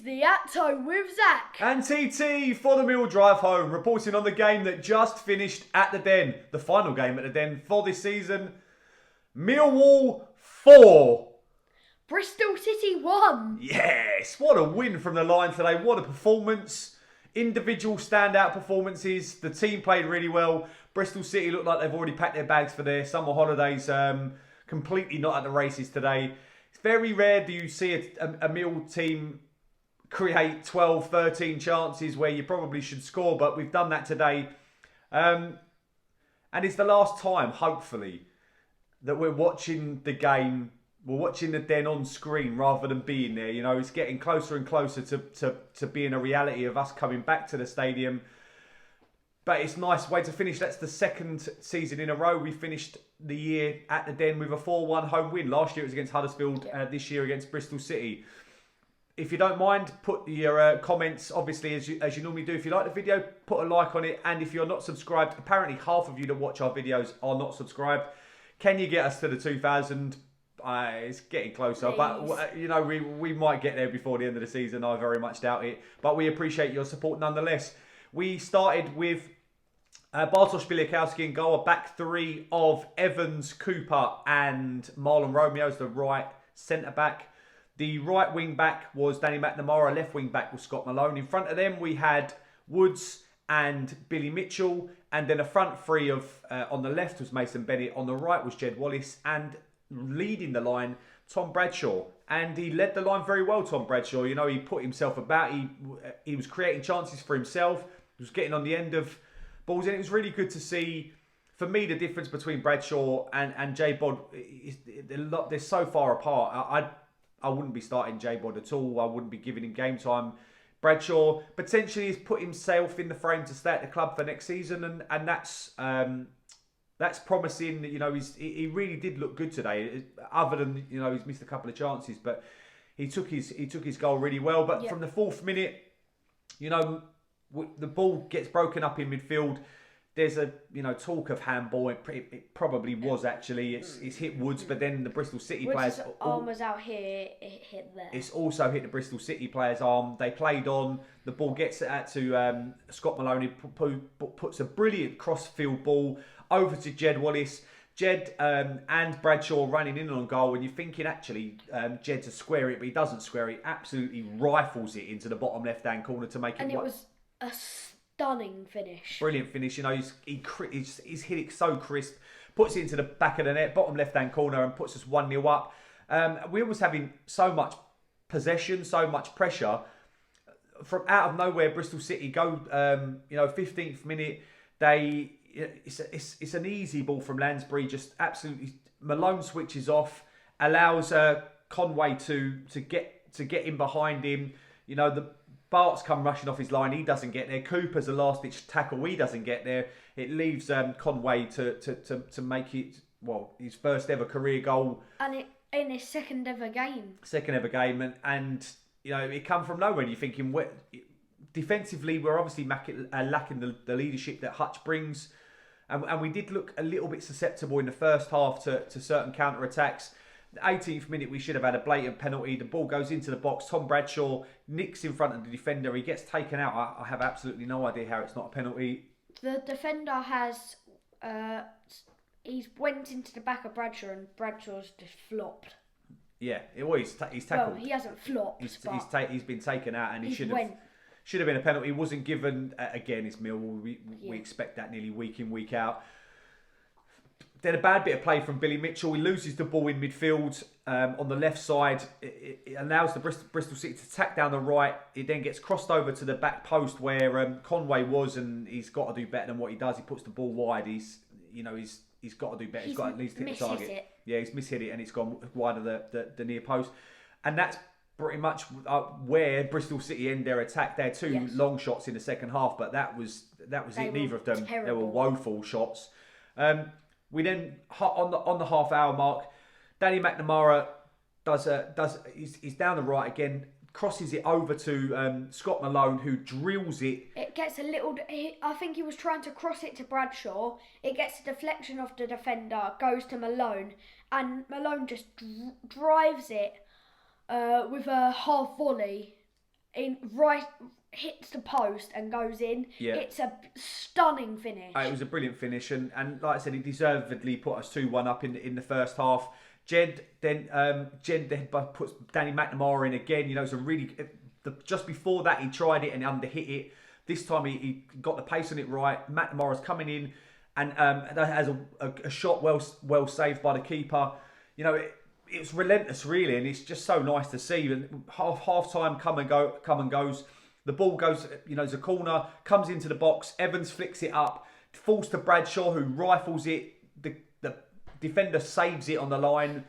the Atto with Zac and TT for the Mill drive home, reporting on the game that just finished at the Den, the final game at the Den for this season. Millwall 4. Bristol City 1. Yes, what a win from the line today. What a performance. Individual standout performances. The team played really well. Bristol City looked like they've already packed their bags for their summer holidays. Completely not at the races today. It's very rare do you see a Mill team create 12, 13 chances where you probably should score, but we've done that today. And it's the last time, hopefully, that we're watching the game. We're watching the Den on screen rather than being there. You know, it's getting closer and closer to being a reality of us coming back to the stadium. But it's a nice way to finish. That's the second season in a row we finished the year at the Den with a 4-1 home win. Last year it was against Huddersfield, this year against Bristol City. If you don't mind, put your comments, obviously, as you normally do. If you like the video, put a like on it. And if you're not subscribed, apparently half of you that watch our videos are not subscribed. Can you get us to the 2,000? It's getting closer, please. But you know we might get there before the end of the season. I very much doubt it, but we appreciate your support nonetheless. We started with Bartosz Białkowski in goal, a back three of Evans, Cooper and Marlon Romeo as the right centre back. The right wing back was Danny McNamara, left wing back was Scott Malone. In front of them we had Woods and Billy Michell, and then a front three of on the left was Mason Bennett, on the right was Jed Wallace, and leading the line, Tom Bradshaw. And he led the line very well, Tom Bradshaw. You know, he put himself about. He was creating chances for himself. He was getting on the end of balls. And it was really good to see, for me, the difference between Bradshaw and J-Bod, they're so far apart. I wouldn't be starting J-Bod at all. I wouldn't be giving him game time. Bradshaw potentially has put himself in the frame to stay at the club for next season. And that's promising. You know, he really did look good today. Other than, you know, he's missed a couple of chances, but he took his goal really well. But from the 4th minute, you know, the ball gets broken up in midfield. There's a talk of handball. It probably was actually. It's hit Woods, but then the Bristol City players' arm was out here. It hit there. It's also hit the Bristol City player's arm. They played on. The ball gets it out to Scott Maloney. Puts a brilliant cross-field ball over to Jed Wallace. Jed and Bradshaw running in on goal, and you're thinking actually Jed to square it, but he doesn't square it. Absolutely rifles it into the bottom left-hand corner to make it. And it was a stunning finish. Brilliant finish. You know, he's hit it so crisp. Puts it into the back of the net, bottom left-hand corner, and puts us 1-0 up. We was having so much possession, so much pressure. From out of nowhere, Bristol City go, 15th minute, it's an easy ball from Lansbury, just absolutely. Malone switches off, allows Conway to get in behind him. You know, the Bart's come rushing off his line, he doesn't get there. Cooper's a last ditch tackle, he doesn't get there. It leaves Conway to make it, his first ever career goal, and in his second ever game. And you know, it come from nowhere. And you're thinking, defensively, we're obviously lacking the leadership that Hutch brings. And we did look a little bit susceptible in the first half to certain counter-attacks. The 18th minute, we should have had a blatant penalty. The ball goes into the box. Tom Bradshaw nicks in front of the defender. He gets taken out. I have absolutely no idea how it's not a penalty. The defender has... he's went into the back of Bradshaw, and Bradshaw's just flopped. Yeah, he's tackled. Well, he hasn't flopped. He's been taken out, and he should have been a penalty. It wasn't given. Again, it's Millwall. We expect that nearly week in, week out. Then a bad bit of play from Billy Michell. He loses the ball in midfield on the left side. It allows the Bristol City to tack down the right. It then gets crossed over to the back post where Conway was, and he's got to do better than what he does. He puts the ball wide. He's got to do better. He's got to at least hit the target. Yeah, he's mishit it, and it's gone wide of the near post. And that's pretty much where Bristol City end their attack. They had two long shots in the second half, but that was it. Neither of them. Terrible. They were woeful shots. We then on the half hour mark, Danny McNamara he's down the right again, crosses it over to Scott Malone, who drills it. It gets a little. I think he was trying to cross it to Bradshaw. It gets a deflection off the defender, goes to Malone, and Malone just drives it with a half volley hits the post and goes in. Yeah. It's a stunning finish. It was a brilliant finish, and like I said, he deservedly put us 2-1 up in the first half. Jed then puts Danny McNamara in again. It's a really just before that he tried it and underhit it. This time he got the pace on it right. McNamara's coming in, and that has a shot well saved by the keeper. It was relentless really, and it's just so nice to see. And half time come and goes. The ball goes, there's a corner, comes into the box. Evans flicks it up, falls to Bradshaw, who rifles it. The defender saves it on the line.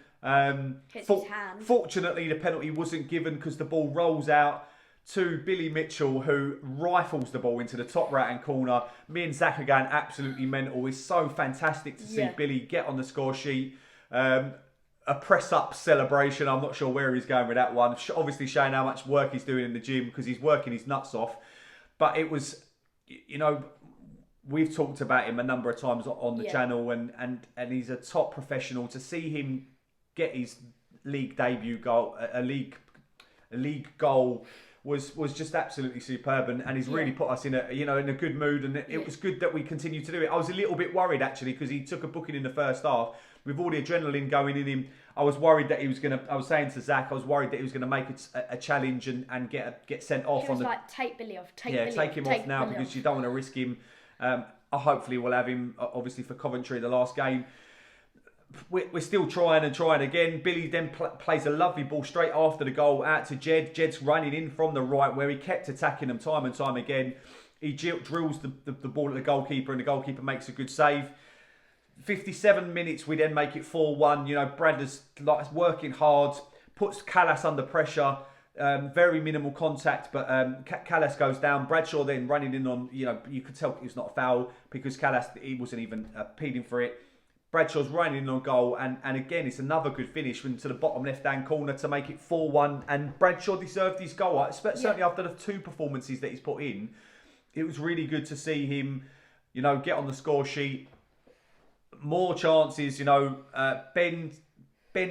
Hits his hand. Fortunately, the penalty wasn't given because the ball rolls out to Billy Michell, who rifles the ball into the top right-hand corner. Me and Zac are going absolutely mental. It's so fantastic to see Billy get on the score sheet. A press-up celebration. I'm not sure where he's going with that one. Obviously showing how much work he's doing in the gym because he's working his nuts off. But it was, we've talked about him a number of times on the channel, and he's a top professional. To see him get his league debut goal, a league goal, was just absolutely superb, and he's really put us in a good mood, and it was good that we continued to do it. I was a little bit worried actually because he took a booking in the first half. With all the adrenaline going in him, I was worried that he was going to. I was saying to Zac, I was worried that he was going to make a challenge and get sent off. He was take Billy off. Take him off now because you don't want to risk him. Hopefully we'll have him obviously for Coventry the last game. We're still trying again. Billy then plays a lovely ball straight after the goal out to Jed. Jed's running in from the right where he kept attacking them time and time again. He drills the ball at the goalkeeper, and the goalkeeper makes a good save. 57 minutes, we then make it 4-1. Brad is working hard, puts Callas under pressure. Very minimal contact, but Callas goes down. Bradshaw then running in on, you could tell it was not a foul because Callas, he wasn't even appealing for it. Bradshaw's running in on goal, and again, it's another good finish into the bottom left-hand corner to make it 4-1. And Bradshaw deserved his goal, certainly after the 2 performances that he's put in. It was really good to see him, get on the score sheet. More chances, Ben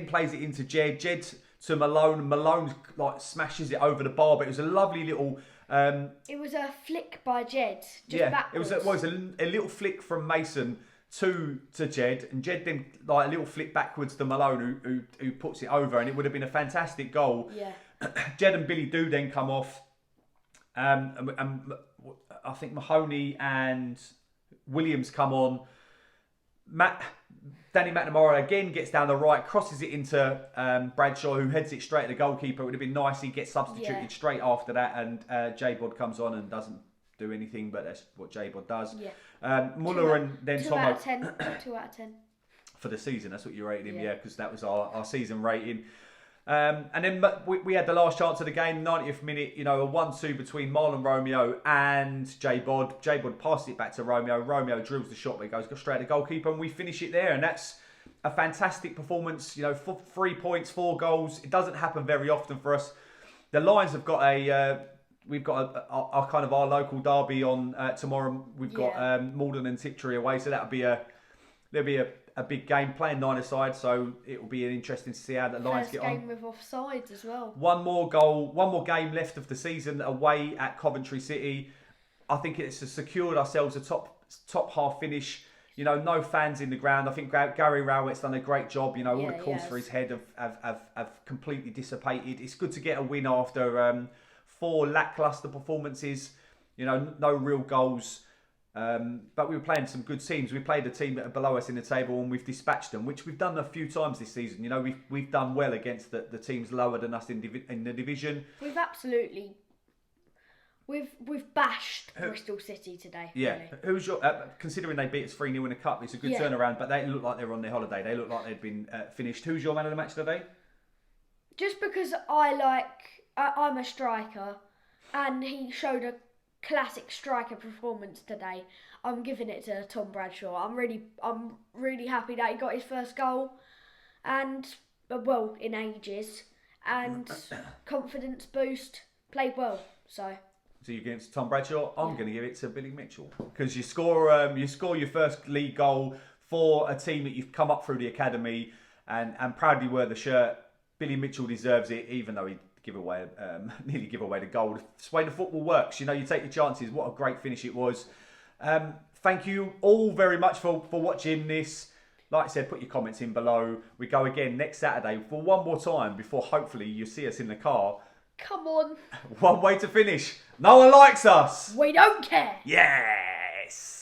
plays it into Jed to Malone. Malone smashes it over the bar, but it was a lovely little. It was a flick by Jed. Backwards. It was a little flick from Mason to Jed, and Jed then a little flick backwards to Malone, who puts it over, and it would have been a fantastic goal. Yeah. Jed and Billy do then come off, and I think Mahoney and Williams come on. Danny McNamara again gets down the right, crosses it into Bradshaw, who heads it straight at the goalkeeper. It would have been nice. He gets substituted straight after that, and J-Bod comes on and doesn't do anything, but that's what J-Bod does. Yeah. Muller and then Tomo. 2 out of 10. For the season, that's what you rated him, because that was our season rating. And then we had the last chance of the game, 90th minute, a 1-2 between Marlon Romeo and J-Bod. J-Bod passed it back to Romeo. Romeo drills the shot, but it goes straight to the goalkeeper, and we finish it there. And that's a fantastic performance. 3 points, 4 goals. It doesn't happen very often for us. The Lions have got we've got our local derby on tomorrow. We've got Malden and Tiptree away, so there'll be a big game, playing 9-a-side, so it will be interesting to see how the Lions get on. First game with offsides as well. One more game left of the season away at Coventry City. I think it's secured ourselves a top half finish. No fans in the ground. I think Gary Rowett's done a great job. All the calls for his head have completely dissipated. It's good to get a win after 4 lacklustre performances. No real goals. But we were playing some good teams. We played a team that are below us in the table, and we've dispatched them, which we've done a few times this season. We've done well against the teams lower than us in the division. We've bashed Bristol City today. Yeah. Really. Who's your considering they beat us 3-0 in a cup? It's a good turnaround, but they look like they're on their holiday. They look like they'd been finished. Who's your man of the match today? Just because I'm a striker, and he showed a classic striker performance today, I'm giving it to Tom Bradshaw. I'm really happy that he got his first goal, and in ages, and confidence boost. Played well, so you're giving it to Tom Bradshaw. I'm going to give it to Billy Michell because you score your first league goal for a team that you've come up through the academy and proudly wear the shirt. Billy Michell deserves it, even though he nearly give away the goal. It's the way the football works. You know, you take your chances. What a great finish it was. Thank you all very much for watching this. Like I said, put your comments in below. We go again next Saturday for one more time before hopefully you see us in the car. Come on. One way to finish. No one likes us. We don't care. Yes.